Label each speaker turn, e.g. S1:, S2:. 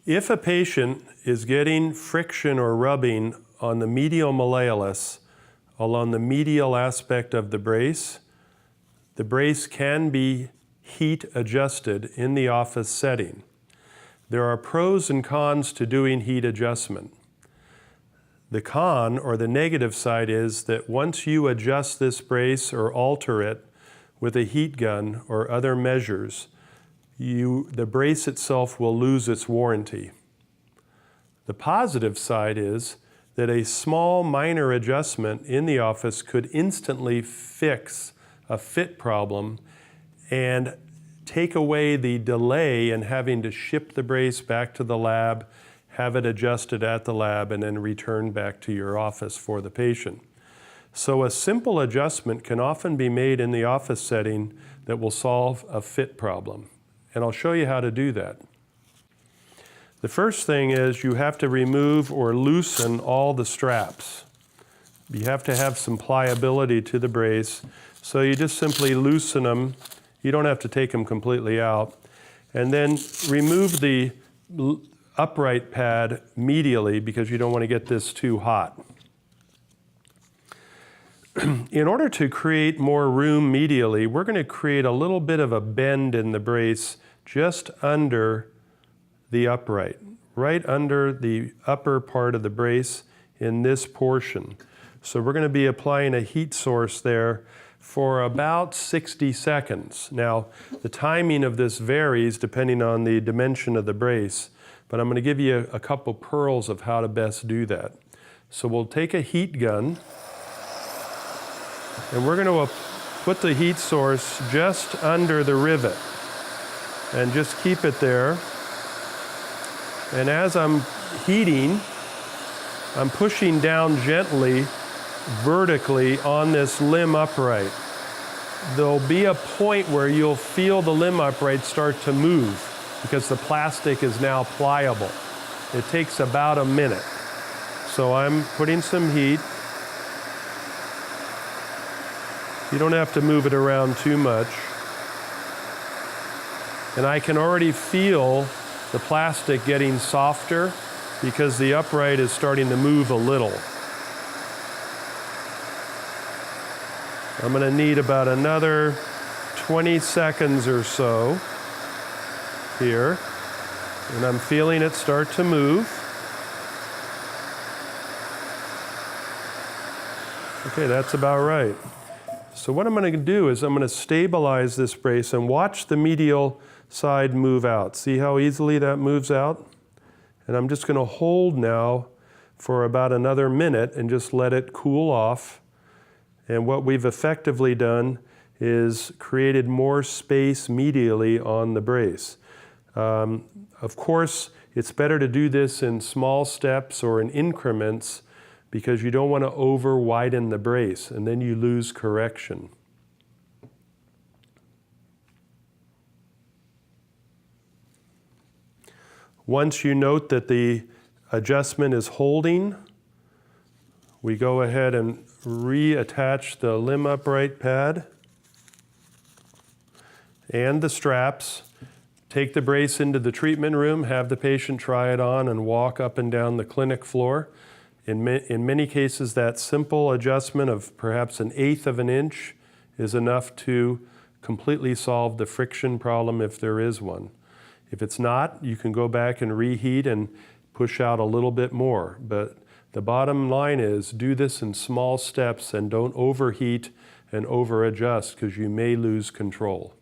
S1: If a patient is getting friction or rubbing on the medial malleolus along the medial aspect of the brace can be heat adjusted in the office setting. There are pros and cons to doing heat adjustment. The con, or the negative side, is that once you adjust this brace or alter it with a heat gun or other measures, the brace itself will lose its warranty. The positive side is that a small minor adjustment in the office could instantly fix a fit problem and take away the delay in having to ship the brace back to the lab, have it adjusted at the lab, and then return back to your office for the patient. So a simple adjustment can often be made in the office setting that will solve a fit problem. And I'll show you how to do that. The first thing is you have to remove or loosen all the straps. You have to have some pliability to the brace, so you just simply loosen them. You don't have to take them completely out. And then remove the upright pad medially because you don't want to get this too hot. In order to create more room medially, we're going to create a little bit of a bend in the brace just under the upright, right under the upper part of the brace in this portion. So we're going to be applying a heat source there for about 60 seconds. Now, the timing of this varies depending on the dimension of the brace, but I'm going to give you a couple pearls of how to best do that. So we'll take a heat gun, and we're going to put the heat source just under the rivet and just keep it there. And as I'm heating, I'm pushing down gently vertically on this limb upright. There'll be a point where you'll feel the limb upright start to move because the plastic is now pliable. It takes about a minute. So I'm putting some heat. You don't have to move it around too much. And I can already feel the plastic getting softer because the upright is starting to move a little. I'm going to need about another 20 seconds or so here. And I'm feeling it start to move. Okay, that's about right. So what I'm going to do is I'm going to stabilize this brace and watch the medial side move out. See how easily that moves out? And I'm just going to hold now for about another minute and just let it cool off. And what we've effectively done is created more space medially on the brace. Of course, it's better to do this in small steps or in increments because you don't want to over-widen the brace, and then you lose correction. Once you note that the adjustment is holding, we go ahead and reattach the limb upright pad and the straps. Take the brace into the treatment room, have the patient try it on, and walk up and down the clinic floor. In many cases, that simple adjustment of perhaps 1/8 of an inch is enough to completely solve the friction problem if there is one. If it's not, you can go back and reheat and push out a little bit more. But the bottom line is do this in small steps and don't overheat and over-adjust because you may lose control.